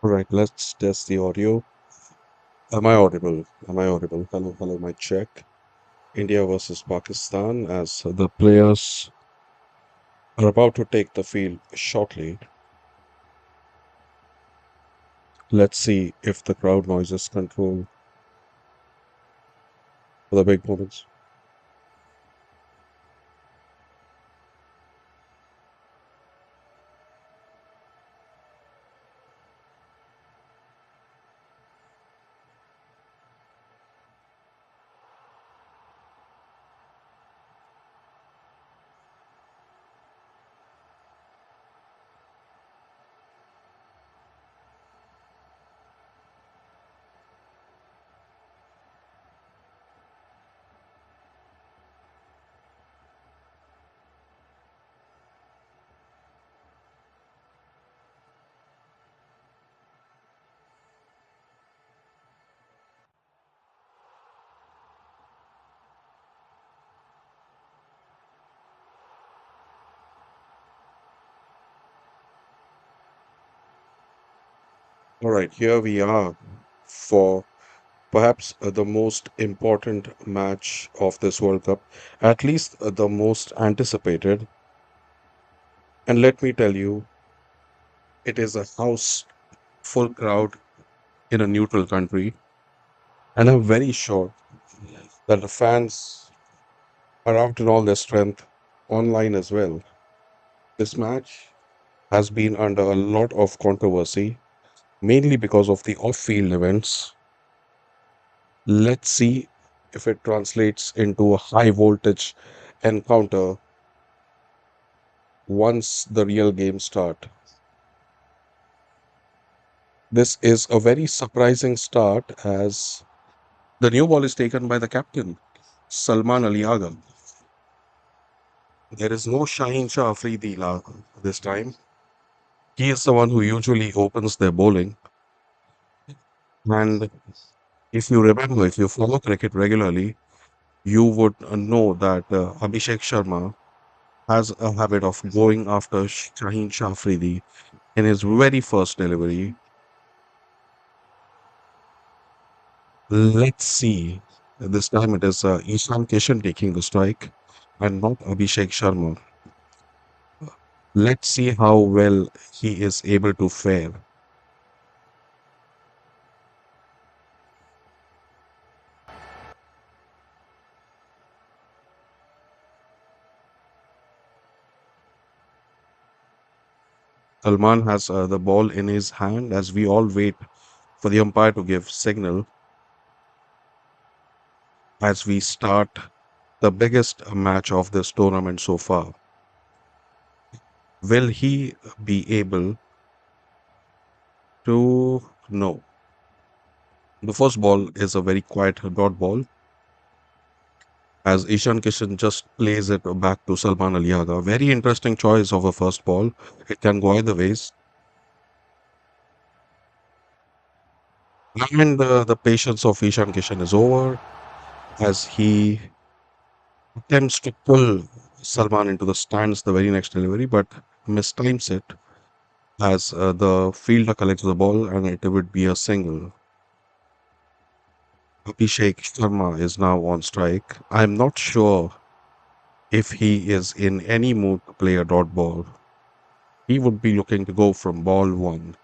All right, let's test the audio. Am I audible? Am I audible? Hello, hello, my check. India versus Pakistan as the players are about to take the field shortly. Let's see if the crowd noises control for the big moments. All right, here we are for perhaps the most important match of this World Cup, at least the most anticipated. And let me tell you, it is a house full crowd in a neutral country. And I'm very sure that the fans are out in all their strength online as well. This match has been under a lot of controversy, mainly because of the off field events. Let's see if it translates into a high voltage encounter once the real game start. This is a very surprising start as the new ball is taken by the captain, Salman Ali Agha. There is no Shaheen Shah Afridi this time. He is the one who usually opens their bowling. And if you remember, if you follow cricket regularly, you would know that Abhishek Sharma has a habit of going after Shaheen Shah Afridi in his very first delivery. Let's see. This time it is Ishan Kishan taking the strike and not Abhishek Sharma. Let's see how well he is able to fare. Salman has the ball in his hand as we all wait for the umpire to give signal as we start the biggest match of this tournament so far. Will he be able to? No. The first ball is a very quiet dot ball as Ishan Kishan just plays it back to Salman Ali Agha. Very interesting choice of a first ball. It can go either ways. And the patience of Ishan Kishan is over as he attempts to pull Salman into the stands the very next delivery, but mistimes it as the fielder collects the ball and it would be a single. Abhishek Sharma is now on strike. I'm not sure if he is in any mood to play a dot ball. He would be looking to go from ball one,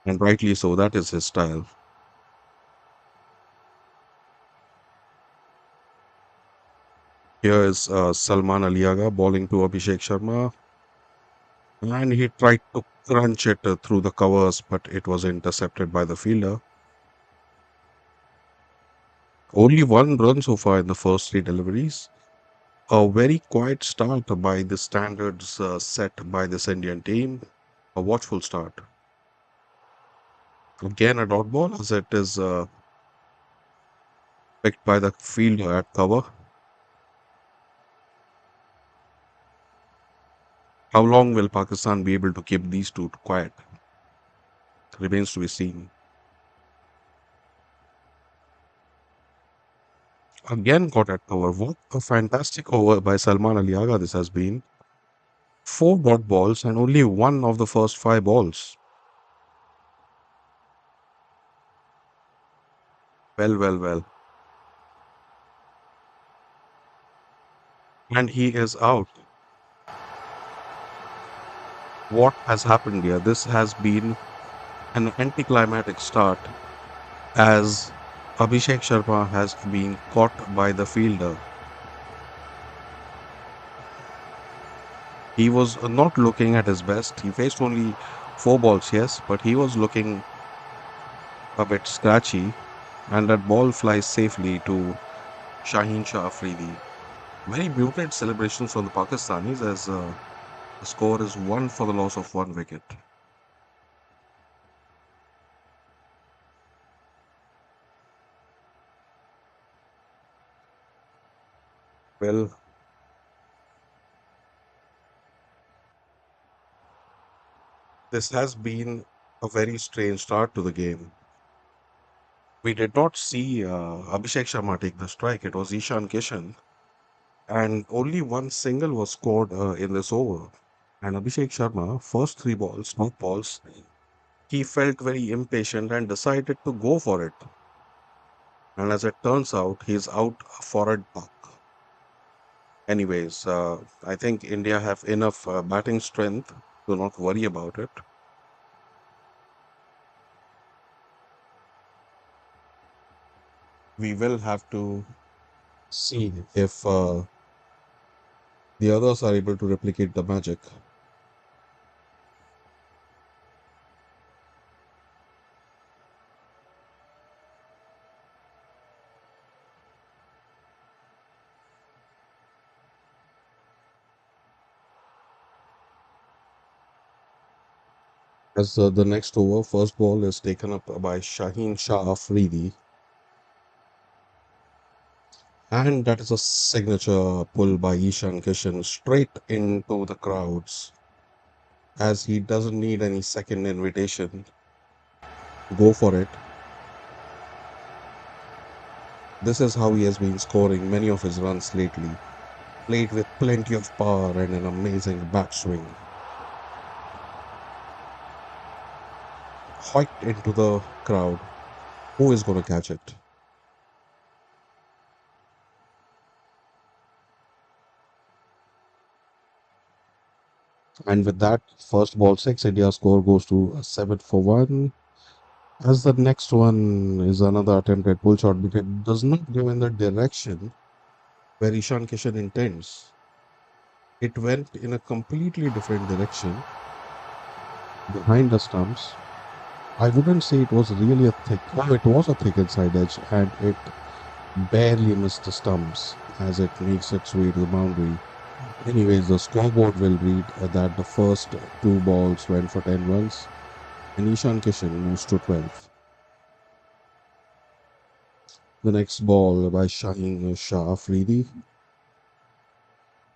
and rightly so. That is his style. Here is Salman Aliaga bowling to Abhishek Sharma, and he tried to crunch it through the covers, but it was intercepted by the fielder. Only one run so far in the first three deliveries. A very quiet start by the standards set by this Indian team. A watchful start. Again, a dot ball as it is picked by the fielder at cover. How long will Pakistan be able to keep these two quiet? Remains to be seen. Again, got at cover. What a fantastic over by Salman Ali Agha this has been. Four dot balls and only one of the first five balls. Well, well, well. And he is out. What has happened here? This has been an anticlimactic start as Abhishek Sharma has been caught by the fielder. He was not looking at his best. He faced only four balls, yes, but he was looking a bit scratchy, and that ball flies safely to Shaheen Shah Afridi. Very muted celebrations from the Pakistanis as the score is one for the loss of one wicket. Well, this has been a very strange start to the game. We did not see Abhishek Sharma take the strike. It was Ishan Kishan, and only one single was scored in this over. And Abhishek Sharma, first three balls, not balls, he felt very impatient and decided to go for it. And as it turns out, he's out for a duck. Anyways, I think India have enough batting strength to not worry about it. We will have to see if the others are able to replicate the magic. As the next over, first ball is taken up by Shaheen Shah Afridi, and that is a signature pull by Ishan Kishan straight into the crowds, as he doesn't need any second invitation. Go for it. This is how he has been scoring many of his runs lately. Played with plenty of power and an amazing bat swing. Hiked into the crowd. Who is going to catch it? And with that, first ball six, India's score goes to 7 for 1. As the next one is another attempt at pull shot, but it does not go in the direction where Ishan Kishan intends. It went in a completely different direction behind the stumps. I wouldn't say it was really a thick, oh, it was a thick inside edge, and it barely missed the stumps as it makes its way to the boundary. Anyways, the scoreboard will read that the first two balls went for 10 runs, and Ishan Kishan moves to 12. The next ball by Shaheen Shah Afridi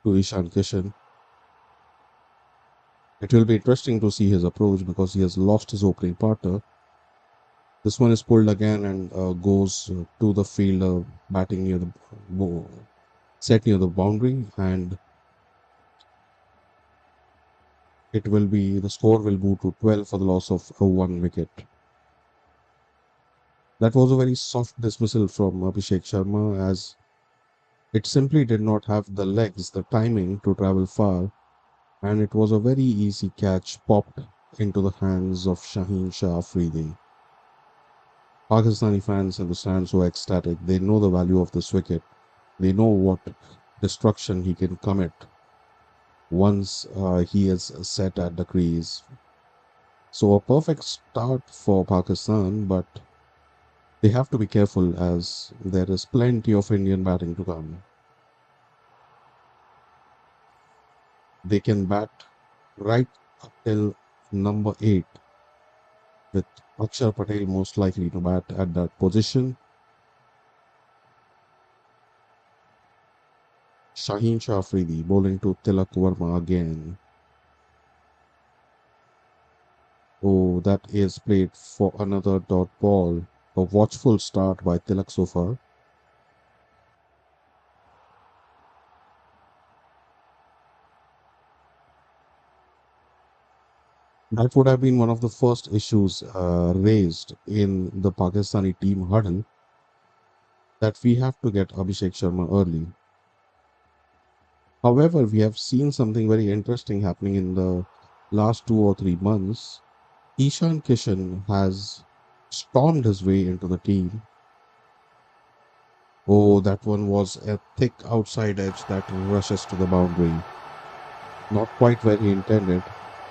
to Ishan Kishan. It will be interesting to see his approach because he has lost his opening partner. This one is pulled again and goes to the fielder batting near the set near the boundary, and it will be the score will move to 12 for the loss of one wicket. That was a very soft dismissal from Abhishek Sharma as it simply did not have the legs, the timing to travel far, and it was a very easy catch popped into the hands of Shaheen Shah Afridi. Pakistani fans in the stands were ecstatic. They know the value of this wicket. They know what destruction he can commit once he is set at the crease. So a perfect start for Pakistan, but they have to be careful as there is plenty of Indian batting to come. They can bat right up till number 8, with Akshar Patel most likely to bat at that position. Shaheen Shah Afridi bowling to Tilak Verma again. Oh, that is played for another dot ball. A watchful start by Tilak so far. That would have been one of the first issues raised in the Pakistani team huddle that we have to get Abhishek Sharma early. However, we have seen something very interesting happening in the last 2 or 3 months. Ishan Kishan has stormed his way into the team. Oh, that one was a thick outside edge that rushes to the boundary. Not quite where he intended,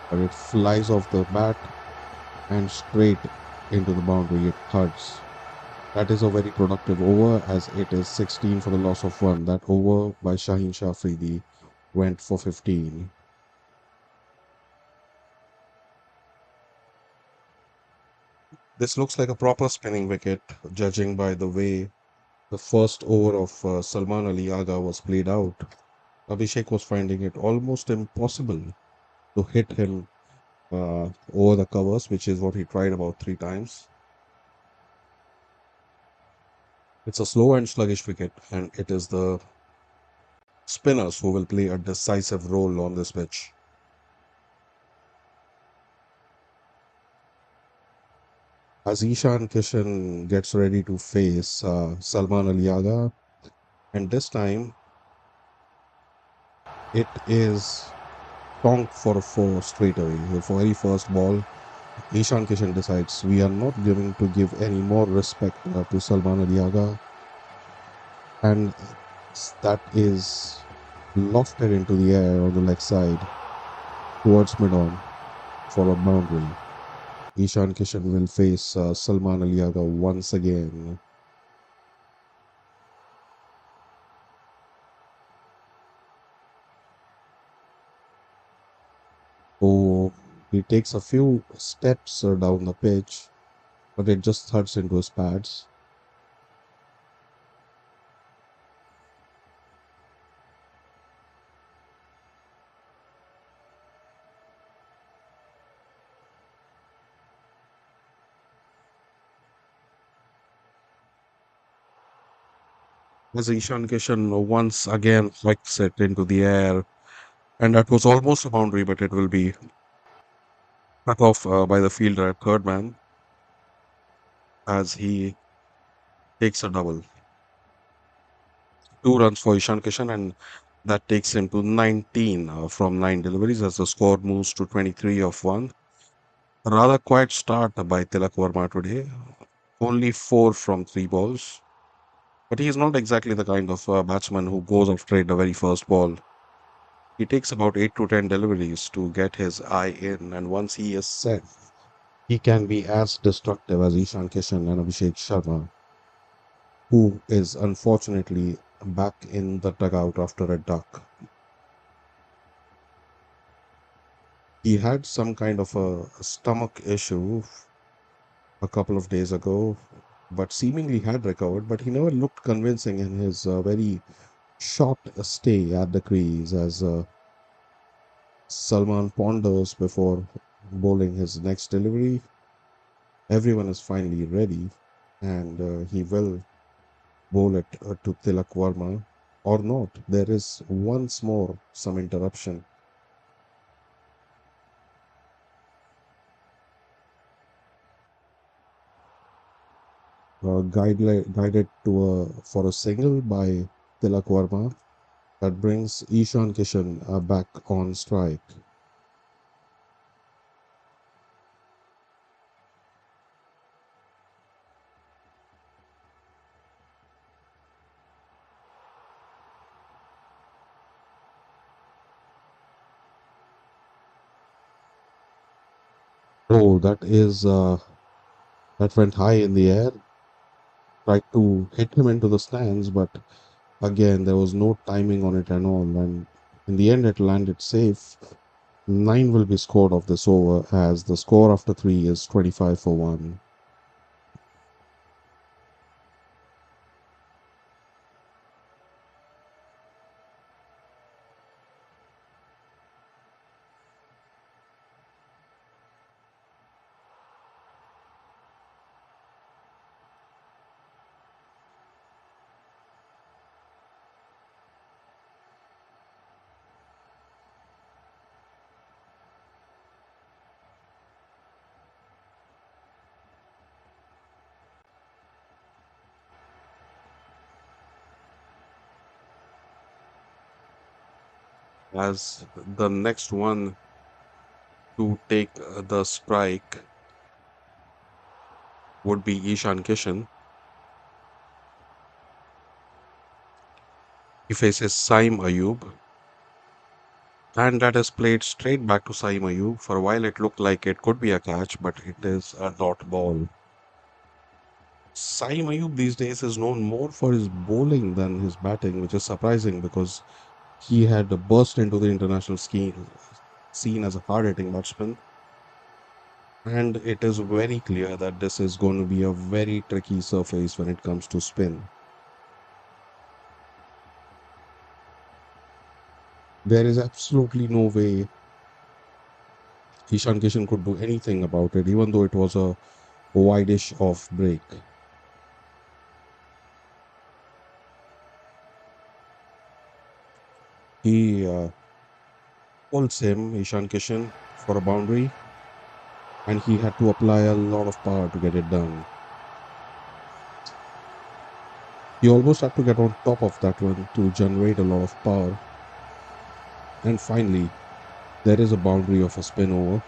but it flies off the bat and straight into the boundary. It thuds. That is a very productive over as it is 16 for the loss of one. That over by Shaheen Shah Afridi went for 15. This looks like a proper spinning wicket, judging by the way the first over of Salman Ali Agha was played out. Abhishek was finding it almost impossible to hit him over the covers, which is what he tried about 3 times. It's a slow and sluggish wicket, and it is the spinners who will play a decisive role on this pitch. As Ishan Kishan gets ready to face Salman Ali Agha, and this time it is tonked for a four straight away. The very first ball, Ishan Kishan decides we are not going to give any more respect to Salman Ali Agha, and that is lofted into the air on the leg side towards mid on for a boundary. Ishan Kishan will face Salman Ali Agha once again. Oh, he takes a few steps down the pitch, but it just thuds into his pads. As Ishan Kishan once again flicks it into the air, and that was almost a boundary, but it will be cut off by the fielder at third man as he takes a double. 2 runs for Ishan Kishan, and that takes him to 19 from 9 deliveries as the score moves to 23 of 1. A rather quiet start by Tilak Verma today, only 4 from 3 balls. But he is not exactly the kind of batsman who goes after it the very first ball. He takes about 8 to 10 deliveries to get his eye in, and once he is set, he can be as destructive as Ishan Kishan and Abhishek Sharma, who is unfortunately back in the dugout after a duck. He had some kind of a stomach issue a couple of days ago, but seemingly had recovered, but he never looked convincing in his very short stay at the crease as Salman ponders before bowling his next delivery. Everyone is finally ready, and he will bowl it to Tilak Verma or not. There is once more some interruption. Guided to for a single by Tilak Verma that brings Ishan Kishan back on strike. Oh, that went high in the air. Tried to hit him into the stands, but again there was no timing on it at all. And in the end, it landed safe. 9 will be scored off this over as the score after 3 is 25 for 1. as the next one to take the strike would be Ishan Kishan. He faces Saim Ayub, and that is played straight back to Saim Ayub. For a while, it looked like it could be a catch, but it is a dot ball. Saim Ayub these days is known more for his bowling than his batting, which is surprising because he had burst into the international scene as a hard-hitting batsman, and it is very clear that this is going to be a very tricky surface when it comes to spin. There is absolutely no way Ishan Kishan could do anything about it, even though it was a wide-ish off break. He pulls him, Ishan Kishan, for a boundary, and he had to apply a lot of power to get it done. He almost had to get on top of that one to generate a lot of power. And finally, there is a boundary of a spin over.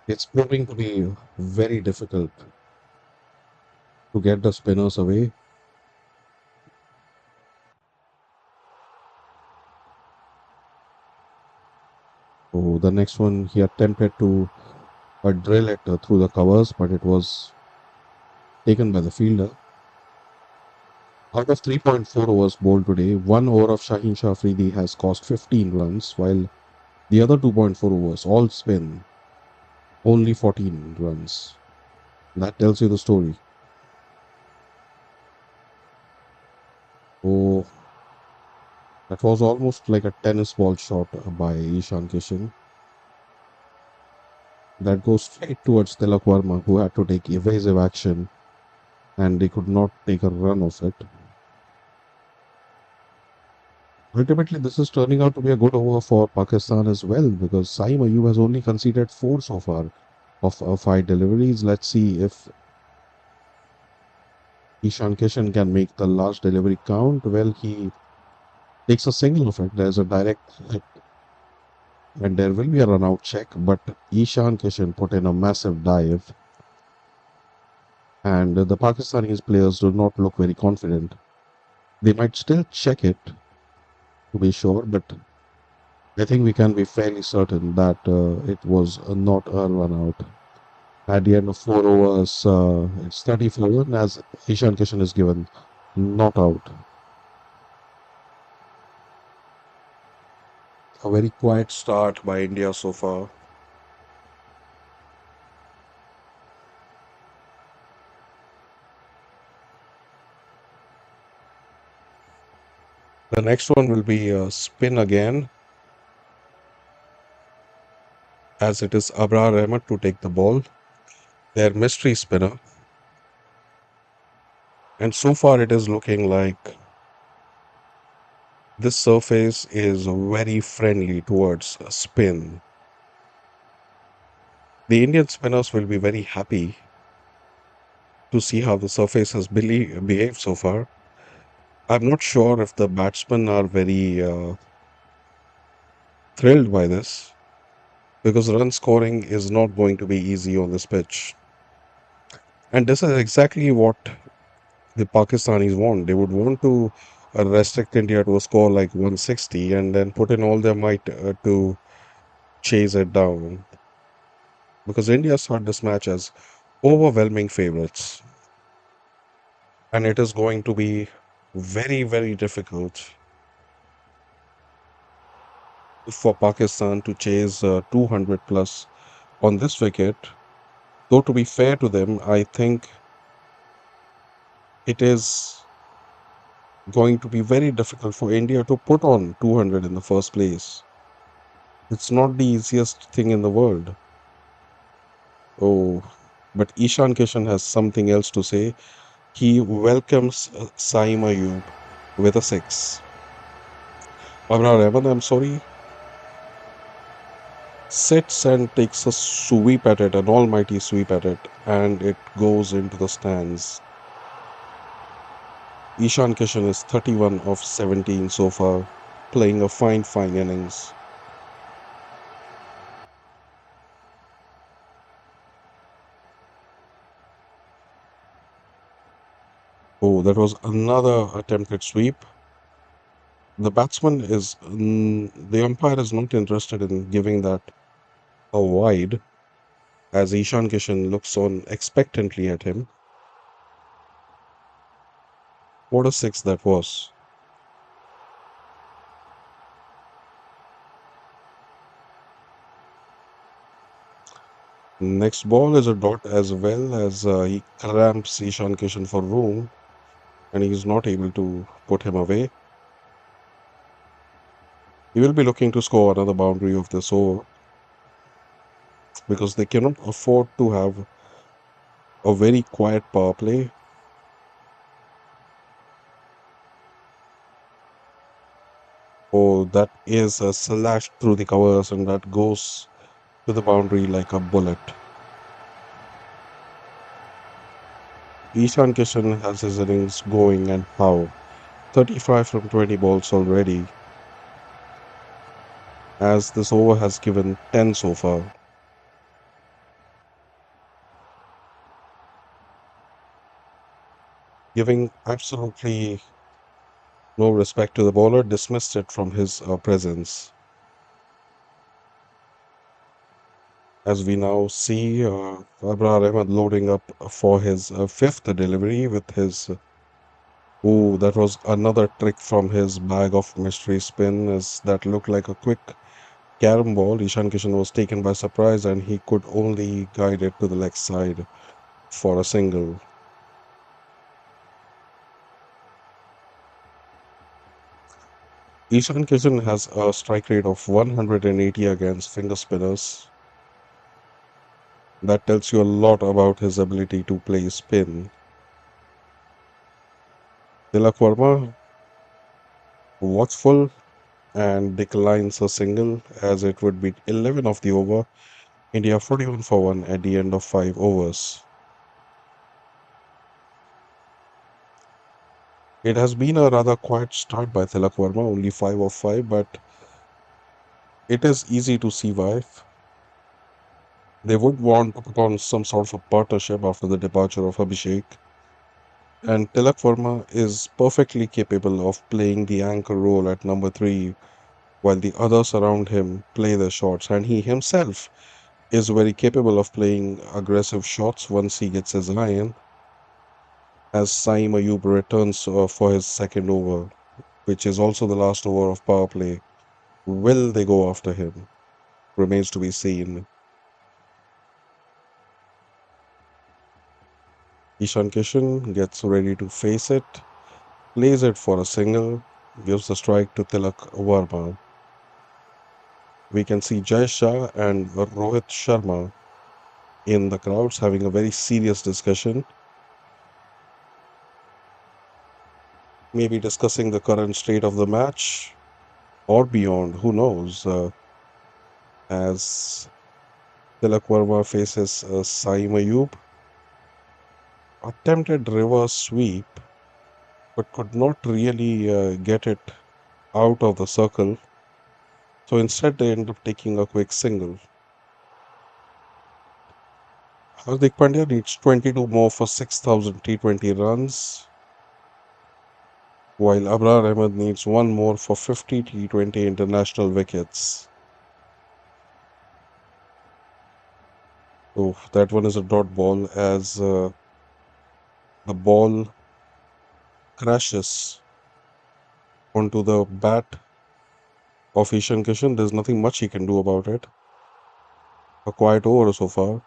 It's proving to be very difficult to get the spinners away. So the next one, he attempted to drill it through the covers, but it was taken by the fielder. Out of 3.4 overs bowled today, one over of Shaheen Shah Afridi has cost 15 runs, while the other 2.4 overs, all spin, only 14 runs. That tells you the story. Oh, that was almost like a tennis ball shot by Ishan Kishan. That goes straight towards Tilak Verma, who had to take evasive action, and they could not take a run of it. Ultimately, this is turning out to be a good over for Pakistan as well, because Saim Ayub has only conceded four so far of five deliveries. Let's see if Ishan Kishan can make the last delivery count. Well, he takes a single of it. There's a direct hit, and there will be a run out check, but Ishan Kishan put in a massive dive, and the Pakistanis players do not look very confident. They might still check it to be sure, but I think we can be fairly certain that it was not a run out. At the end of four overs, it's 34 as Ishan Kishan is given not out. A very quiet start by India so far. The next one will be a spin again, as it is Abrar Ahmed to take the ball, their mystery spinner. And so far, it is looking like this surface is very friendly towards a spin. The Indian spinners will be very happy to see how the surface has behaved so far. I'm not sure if the batsmen are very thrilled by this because run scoring is not going to be easy on this pitch. And this is exactly what the Pakistanis want. They would want to restrict India to a score like 160 and then put in all their might to chase it down because India saw this match as overwhelming favorites. And it is going to be very, very difficult for Pakistan to chase 200 plus on this wicket. Though, to be fair to them, I think it is going to be very difficult for India to put on 200 in the first place. It's not the easiest thing in the world. Oh, but Ishan Kishan has something else to say. He welcomes Saim Ayub with a six. Abrar Rahman, I'm sorry, sits and takes a sweep at it, an almighty sweep at it, and it goes into the stands. Ishan Kishan is 31 of 17 so far, playing a fine innings. Oh, that was another attempted sweep. The umpire is not interested in giving that a wide, as Ishan Kishan looks on expectantly at him. What a six that was. Next ball is a dot as well as he cramps Ishan Kishan for room and he is not able to put him away. He will be looking to score another boundary of this over because they cannot afford to have a very quiet power play. Oh, that is a slash through the covers and that goes to the boundary like a bullet. Ishan Kishan has his innings going and how? 35 from 20 balls already, as this over has given 10 so far, giving absolutely no respect to the bowler, dismissed it from his presence. As we now see, Abrar Ahmed loading up for his fifth delivery with his. Oh, that was another trick from his bag of mystery spin, as that looked like a quick carom ball. Ishan Kishan was taken by surprise and he could only guide it to the leg side for a single. Ishan Kishan has a strike rate of 180 against finger spinners. That tells you a lot about his ability to play spin. Tilak Verma, watchful and declines a single as it would be 11 of the over. India 41 for 1 at the end of 5 overs. It has been a rather quiet start by Tilak Verma, only 5 of 5, but it is easy to see why. They would want to put on some sort of a partnership after the departure of Abhishek. And Tilak Verma is perfectly capable of playing the anchor role at number 3 while the others around him play their shots. And he himself is very capable of playing aggressive shots once he gets his iron, as Saim Ayub returns for his second over, which is also the last over of power play. Will they go after him? Remains to be seen. Ishan Kishan gets ready to face it, plays it for a single, gives the strike to Tilak Verma. We can see Jai Shah and Rohit Sharma in the crowds having a very serious discussion, maybe discussing the current state of the match or beyond, who knows, as Tilak Verma faces Saim Ayub, attempted reverse sweep, but could not really get it out of the circle. So instead, they end up taking a quick single. Hardik Pandya needs 22 more for 6,000 T20 runs, while Abrar Ahmed needs one more for 50 T20 international wickets. Oh, that one is a dot ball as the ball crashes onto the bat of Ishan Kishan. There's nothing much he can do about it. A quiet over so far.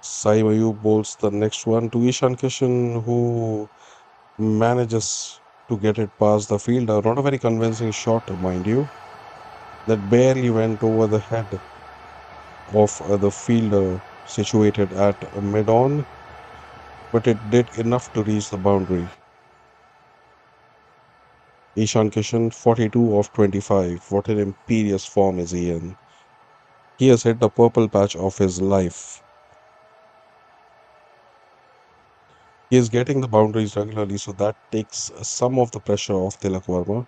Sai Mayu bowls the next one to Ishan Kishan, who manages to get it past the fielder. Not a very convincing shot, mind you. That barely went over the head of the fielder situated at mid on, but it did enough to reach the boundary. Ishan Kishan, 42 of 25. What an imperious form is he in? He has hit the purple patch of his life. He is getting the boundaries regularly, so that takes some of the pressure off Tilak Verma.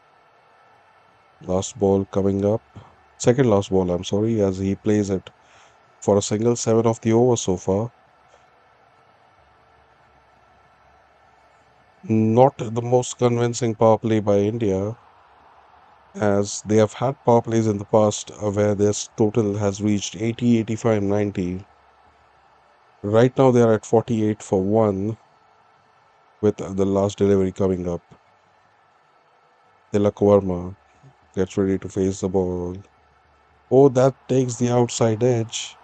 Last ball coming up. Second last ball, I'm sorry, as he plays it for a single, seven of the over so far. Not the most convincing power play by India, as they have had power plays in the past where their total has reached 80, 85, 90. Right now they are at 48 for 1 with the last delivery coming up. Tilak Verma gets ready to face the ball. Oh, that takes the outside edge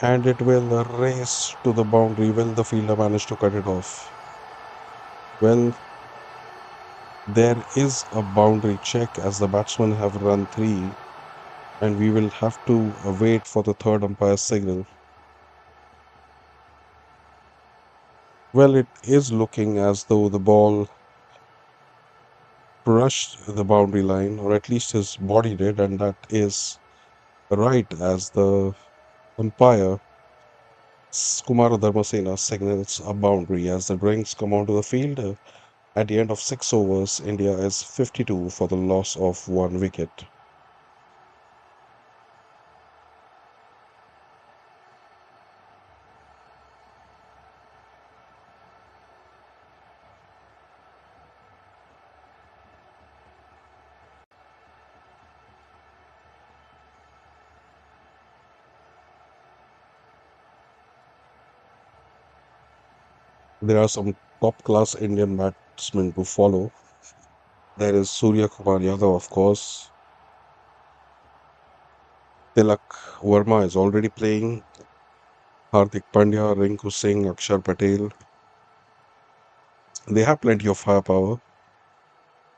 and it will race to the boundary. Will the fielder manage to cut it off? Well, there is a boundary check as the batsmen have run three, and we will have to wait for the third umpire's signal. Well, it is looking as though the ball brushed the boundary line, or at least his body did, and that is right as the umpire Kumara Dharmasena signals a boundary as the drinks come onto the field. At the end of 6 overs, India is 52 for the loss of 1 wicket. There are some top class Indian batsmen to follow. There is Surya Kumar Yadav, of course. Tilak Verma is already playing. Hardik Pandya, Rinku Singh, Akshar Patel. They have plenty of firepower,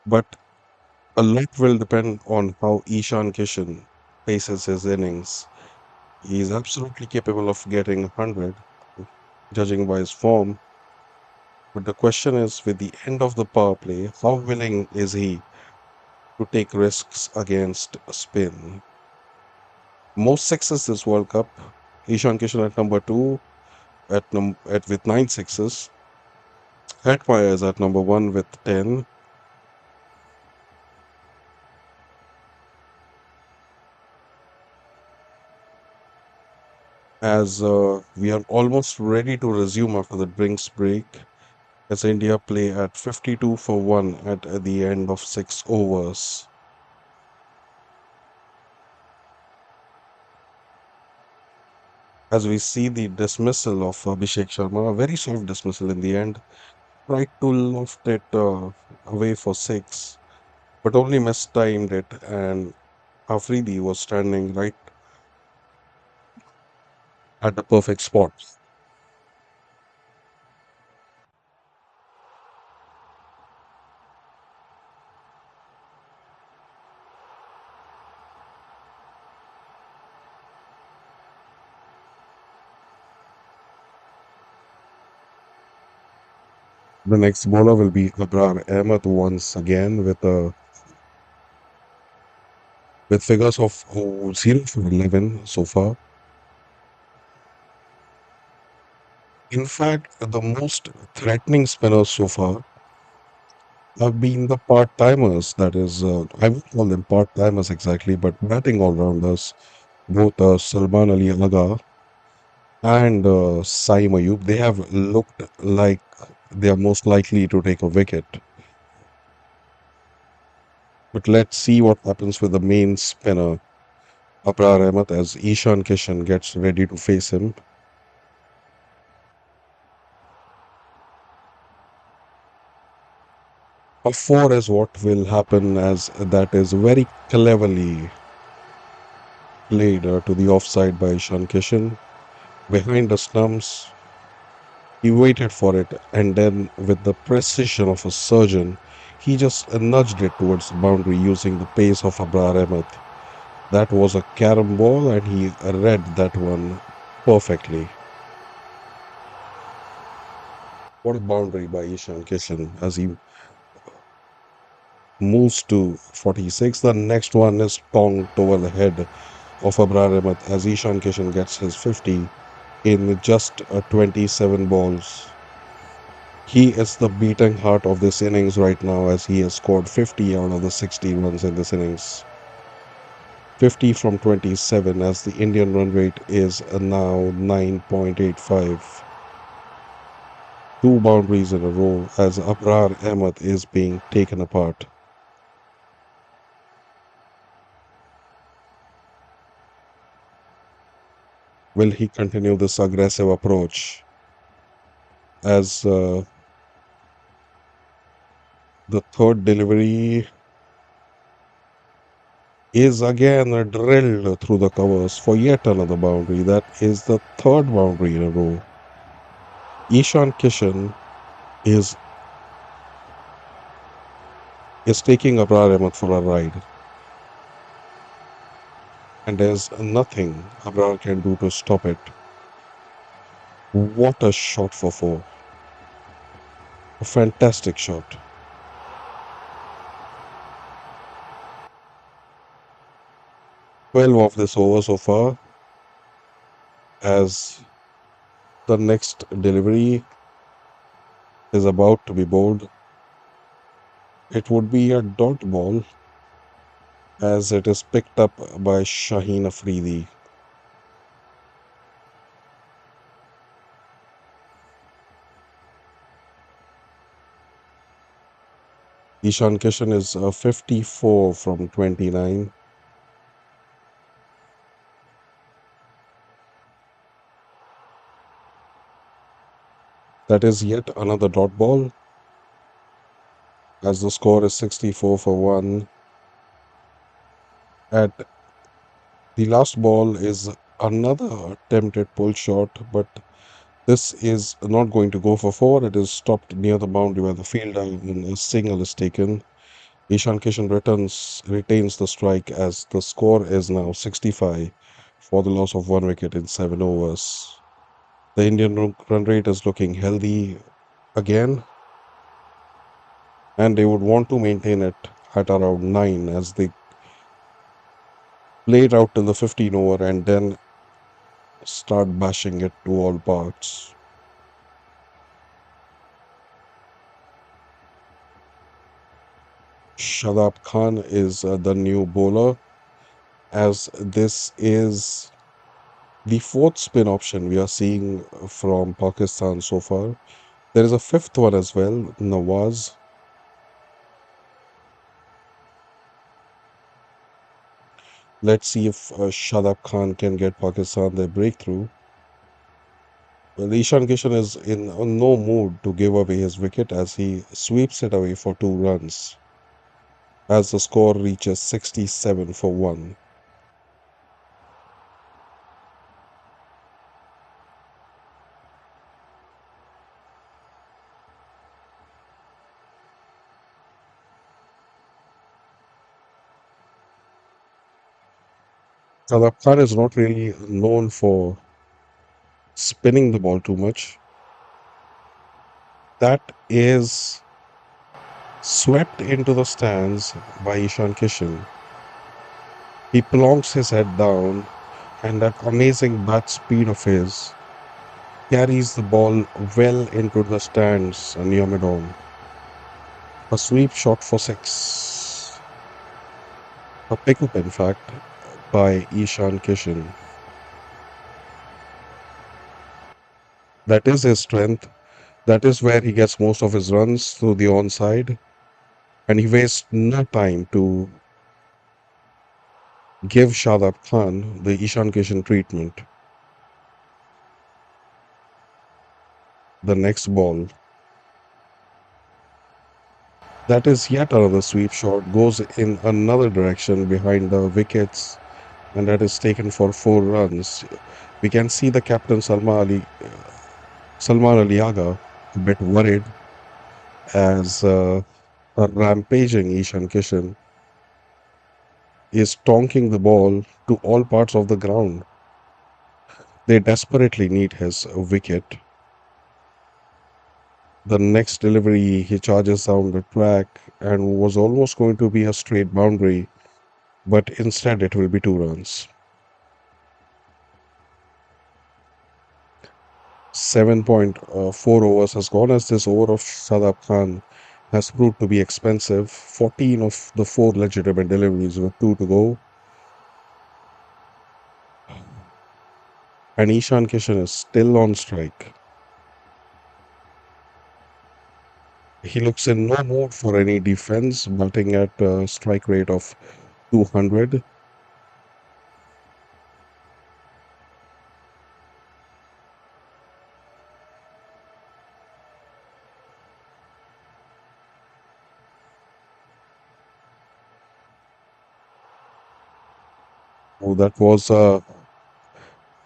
but a lot will depend on how Ishan Kishan paces his innings. He is absolutely capable of getting 100, judging by his form. But the question is, with the end of the power play, how willing is he to take risks against spin? Most sixes this World Cup. Ishan Kishan at number two, at with 9 sixes. Hetmeyer is at number one with 10. As we are almost ready to resume after the drinks break, as India play at 52 for 1 at the end of 6 overs. As we see the dismissal of Abhishek Sharma, a very soft dismissal in the end, tried to loft it away for 6, but only mistimed it, and Afridi was standing right at the perfect spot. The next bowler will be Abrar Ahmed once again with figures of 0 for 11 so far. In fact, the most threatening spinners so far have been the part-timers. That is, I would call them part-timers exactly, but batting all-rounders, both Salman Ali Agha and Saim Ayub, they have looked like they are most likely to take a wicket. But let's see what happens with the main spinner, Abrar Ahmed, as Ishan Kishan gets ready to face him. A four is what will happen, as that is very cleverly played to the offside by Ishan Kishan. Behind the stumps, he waited for it, and then, with the precision of a surgeon, he just nudged it towards the boundary using the pace of Abrar Ahmed. That was a carom ball, and he read that one perfectly. What a boundary by Ishan Kishan as he moves to 46. The next one is tonked over the head of Abrar Ahmed as Ishan Kishan gets his 50 in just 27 balls. He is the beating heart of this innings right now as he has scored 50 out of the 60 runs in this innings. 50 from 27 as the Indian run rate is now 9.85. Two boundaries in a row as Abrar Ahmed is being taken apart. Will he continue this aggressive approach as the third delivery is again drilled through the covers for yet another boundary? That is the third boundary in a row. Ishan Kishan is is taking Abrar Ahmed for a ride, and there's nothing Abrar can do to stop it. What a shot for four! A fantastic shot. 12 of this over so far as the next delivery is about to be bowled. It would be a dot ball as it is picked up by Shaheen Afridi. Ishan Kishan is 54 from 29. That is yet another dot ball as the score is 64 for 1. At the last ball is another attempted pull shot, but this is not going to go for 4. It is stopped near the boundary where the fielder and a single is taken. Ishan Kishan retains the strike as the score is now 65 for the loss of 1 wicket in 7 overs. The Indian run rate is looking healthy again, and they would want to maintain it at around 9 as they play it out in the 15 over and then start bashing it to all parts. Shadab Khan is the new bowler, as this is the fourth spin option we are seeing from Pakistan so far. There is a fifth one as well, Nawaz. Let's see if Shadab Khan can get Pakistan their breakthrough. Well, Ishan Kishan is in no mood to give away his wicket as he sweeps it away for 2 runs as the score reaches 67 for 1. Shadab Khan is not really known for spinning the ball too much. That is swept into the stands by Ishan Kishan. He plonks his head down, and that amazing bat speed of his carries the ball well into the stands near mid-on. A sweep shot for 6. A pickup, in fact, by Ishan Kishan. That is his strength. That is where he gets most of his runs through the onside, and he wastes no time to give Shadab Khan the Ishan Kishan treatment. The next ball. That is yet another sweep shot, goes in another direction behind the wickets, and that is taken for 4 runs. We can see the captain Salman Ali Aga a bit worried as a rampaging Ishan Kishan is tonking the ball to all parts of the ground. They desperately need his wicket. The next delivery, he charges down the track and was almost going to be a straight boundary, but instead it will be 2 runs. 7.4 overs has gone as this over of Sadab Khan has proved to be expensive. 14 of the four legitimate deliveries with two to go. And Ishan Kishan is still on strike. He looks in no mood for any defense, batting at a strike rate of 200. Oh, that was a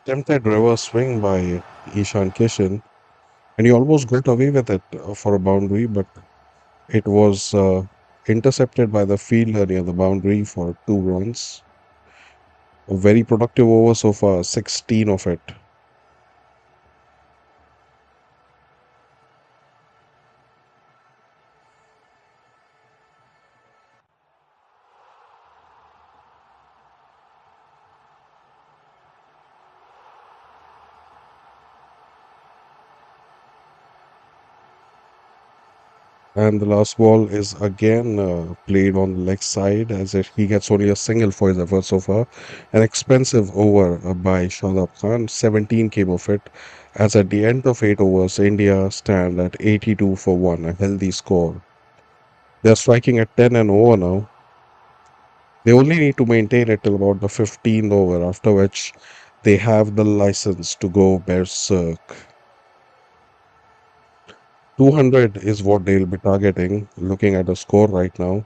attempted reverse swing by Ishan Kishan, and he almost got away with it for a boundary, but it was intercepted by the fielder near the boundary for 2 runs. A very productive over so far, 16 of it. And the last ball is again played on the leg side as if he gets only a single for his effort so far. An expensive over by Shadab Khan, 17 came of it. As at the end of 8 overs, India stand at 82 for 1, a healthy score. They're striking at 10 and over now. They only need to maintain it till about the 15th over, after which they have the license to go berserk. 200 is what they'll be targeting, looking at the score right now.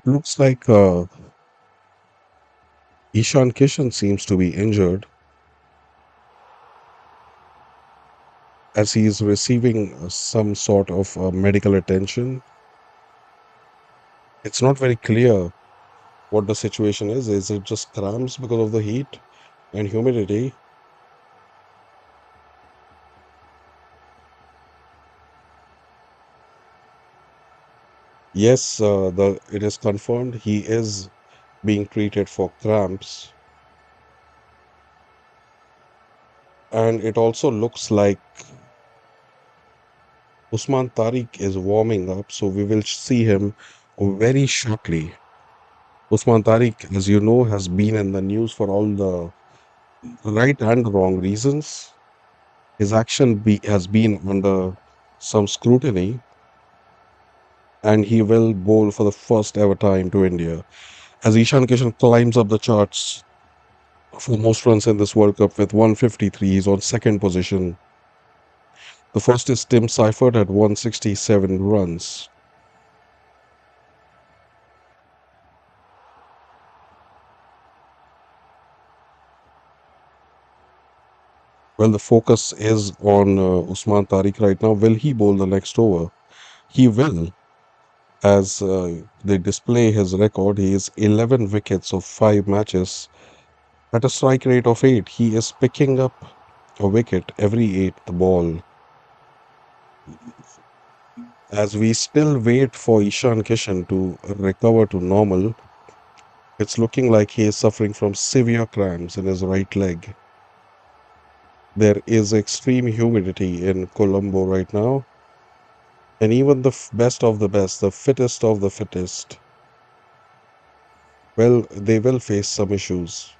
Looks like Ishan Kishan seems to be injured as he is receiving some sort of medical attention. It's not very clear what the situation is. Is it just cramps because of the heat and humidity? Yes, the it is confirmed he is being treated for cramps, and it also looks like Usman Tariq is warming up, so we will see him very shortly. Usman Tariq, as you know, has been in the news for all the right and wrong reasons. His has been under some scrutiny, and he will bowl for the first ever time to India. As Ishan Kishan climbs up the charts for most runs in this World Cup with 153, he's on second position. The first is Tim Seifert at 167 runs. Well, the focus is on Usman Tariq right now. Will he bowl the next over? He will, as they display his record. He is 11 wickets of 5 matches at a strike rate of 8. He is picking up a wicket every eighth ball. As we still wait for Ishan Kishan to recover to normal, it's looking like he is suffering from severe cramps in his right leg. There is extreme humidity in Colombo right now, and even the best of the best, the fittest of the fittest, well, they will face some issues.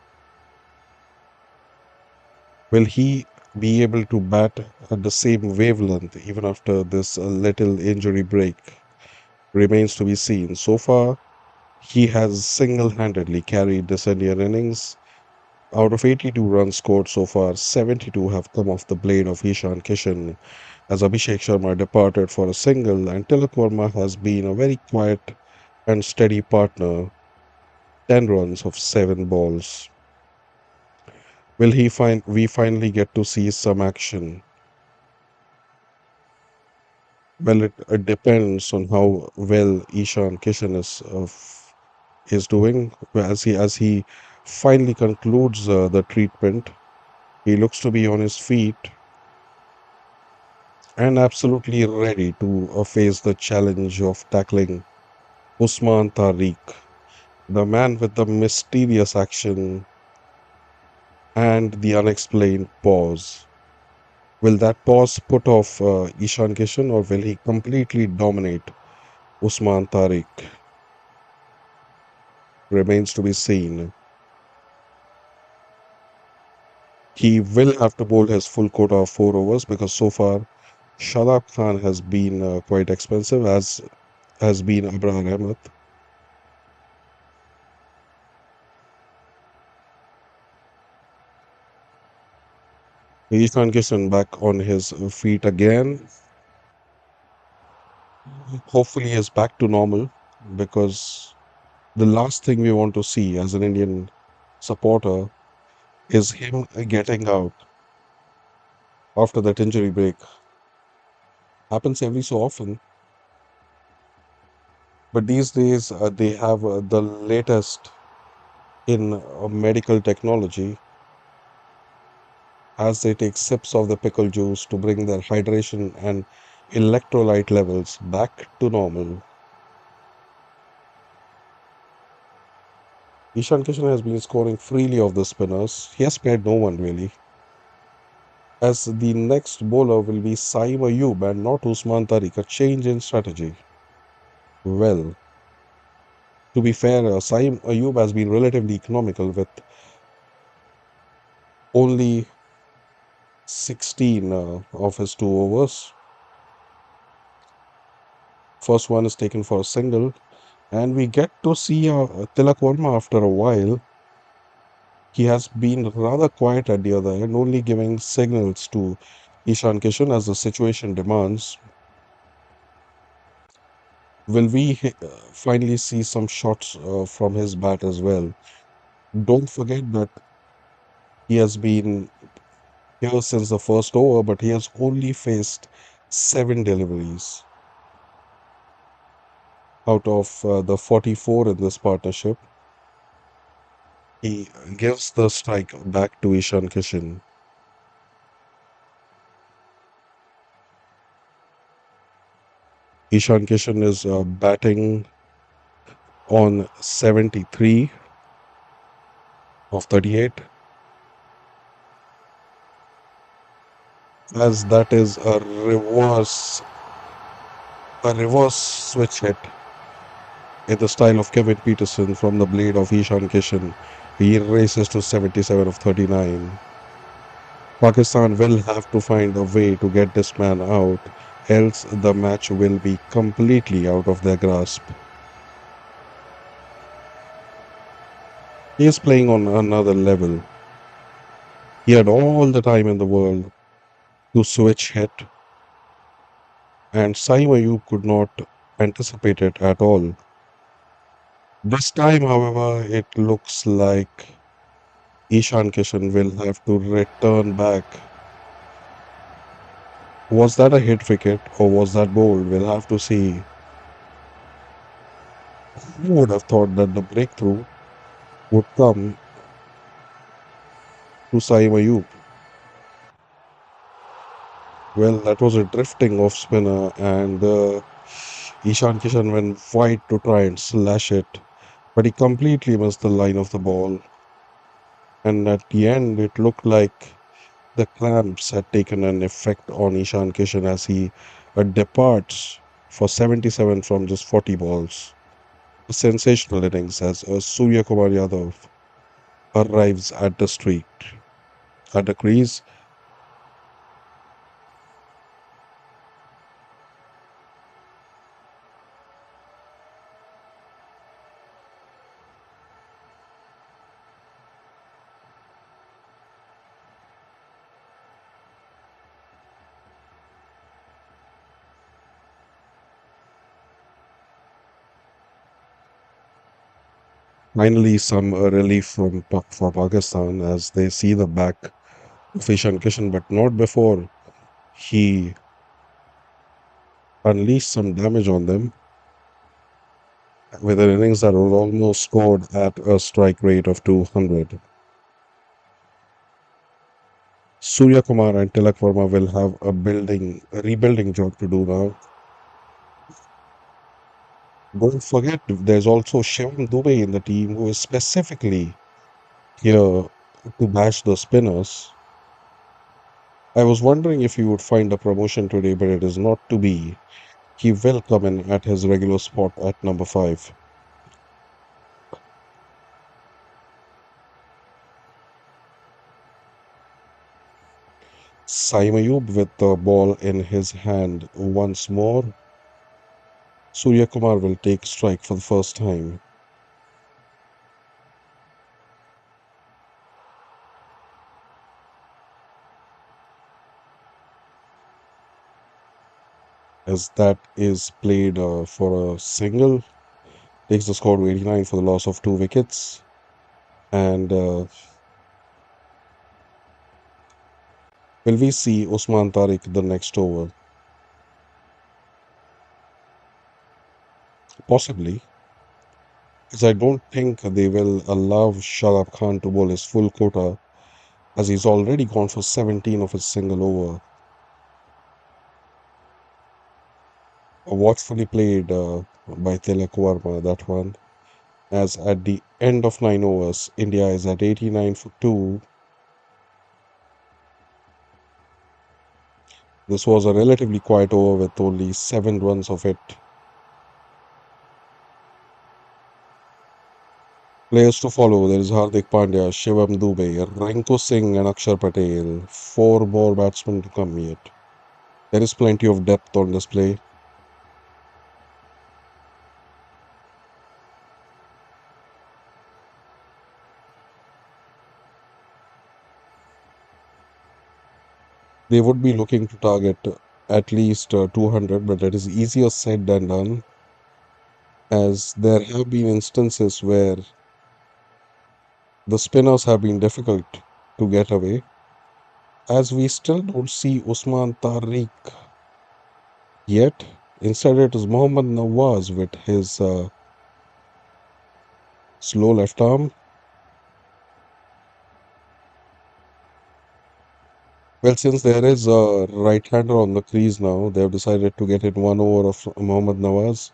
Will he be able to bat at the same wavelength even after this little injury break? Remains to be seen. So far, he has single handedly carried this Indian innings. Out of 82 runs scored so far, 72 have come off the blade of Ishan Kishan as Abhishek Sharma departed for a single, and Tilak Verma has been a very quiet and steady partner, 10 runs of 7 balls. Will we finally get to see some action? Well, it depends on how well Ishan Kishan is doing. As he finally concludes the treatment, he looks to be on his feet and absolutely ready to face the challenge of tackling Usman Tariq, the man with the mysterious action and the unexplained pause. Will that pause put off Ishan Kishan, or will he completely dominate Usman Tariq? Remains to be seen. He will have to bowl his full quota of 4 overs because so far Shadab Khan has been quite expensive, as has been Abraham Ahmed. Ishan Kishan back on his feet again. Hopefully, he is back to normal, because the last thing we want to see as an Indian supporter is him getting out after that injury break. Happens every so often, but these days they have the latest in medical technology, as they take sips of the pickle juice to bring their hydration and electrolyte levels back to normal. Ishan Kishan has been scoring freely off the spinners. He has spared no one really, as the next bowler will be Saim Ayub and not Usman Tariq, a change in strategy. Well, to be fair, Saim Ayub has been relatively economical with only 16 of his 2 overs. First one is taken for a single, and we get to see Tilak Verma after a while. He has been rather quiet at the other end, only giving signals to Ishan Kishan as the situation demands. Will we finally see some shots from his bat as well? Don't forget that he has been here since the first over, but he has only faced 7 deliveries out of the 44 in this partnership. He gives the strike back to Ishan Kishan. Ishan Kishan is batting on 73 of 38, as that is a reverse switch hit in the style of Kevin Peterson from the blade of Ishan Kishan. He races to 77 of 39. Pakistan will have to find a way to get this man out, else the match will be completely out of their grasp. He is playing on another level. He had all the time in the world to switch hit, and Saim Ayub could not anticipate it at all. This time, however, it looks like Ishan Kishan will have to return back. Was that a hit wicket or was that bold? We'll have to see. Who would have thought that the breakthrough would come to Saim Ayub? Well, that was a drifting off spinner, and Ishan Kishan went wide to try and slash it, but he completely missed the line of the ball. And at the end, it looked like the clamps had taken an effect on Ishan Kishan as he departs for 77 from just 40 balls. A sensational innings as Surya Kumar Yadav arrives at the crease. Finally, some relief for Pakistan as they see the back of Ishan Kishan, but not before he unleashed some damage on them with an innings that was almost scored at a strike rate of 200. Surya Kumar and Tilak Verma will have a rebuilding job to do now. Don't forget, there's also Shivam Dubey in the team who is specifically here to bash the spinners. I was wondering if he would find a promotion today, but it is not to be. He will come in at his regular spot at number 5. Saim Ayub with the ball in his hand once more. Surya Kumar will take strike for the first time, as that is played for a single. Takes the score to 89 for the loss of 2 wickets. And will we see Usman Tariq the next over? Possibly, as I don't think they will allow Shadab Khan to bowl his full quota, as he's already gone for 17 of his single over. Watchfully played by Tilak Verma, that one. As at the end of 9 overs, India is at 89 for 2. This was a relatively quiet over with only 7 runs of it. Players to follow, there is Hardik Pandya, Shivam Dubey, Rinku Singh and Akshar Patel. 4 more batsmen to come yet. There is plenty of depth on display. They would be looking to target at least 200, but that is easier said than done, as there have been instances where the spinners have been difficult to get away, as we still don't see Usman Tariq yet. Instead, it is Mohammad Nawaz with his slow left arm. Well, since there is a right-hander on the crease now, they have decided to get in 1 over of Mohammad Nawaz.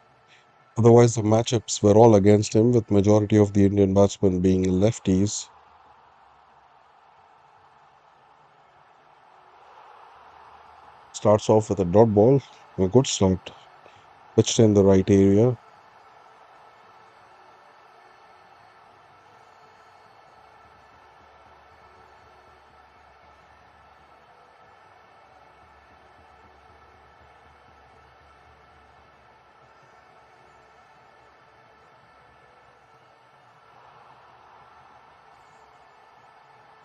Otherwise, the matchups were all against him, with majority of the Indian batsmen being lefties. Starts off with a dot ball, a good start, pitched in the right area.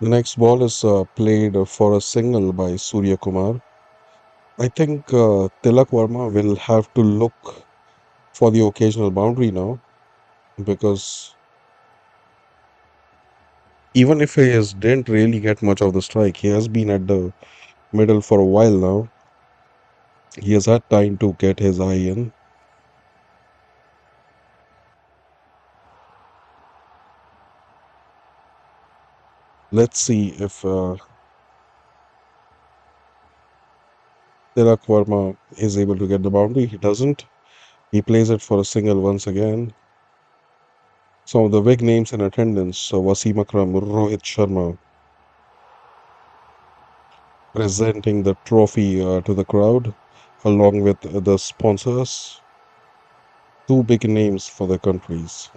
The next ball is played for a single by Surya Kumar. I think Tilak Verma will have to look for the occasional boundary now, because even if didn't really get much of the strike, he has been at the middle for a while now. He has had time to get his eye in. Let's see if Tilak Verma is able to get the boundary. He doesn't. He plays it for a single once again. Some of the big names in attendance, Wasim Akram, Rohit Sharma, presenting the trophy to the crowd, along with the sponsors. Two big names for their countries.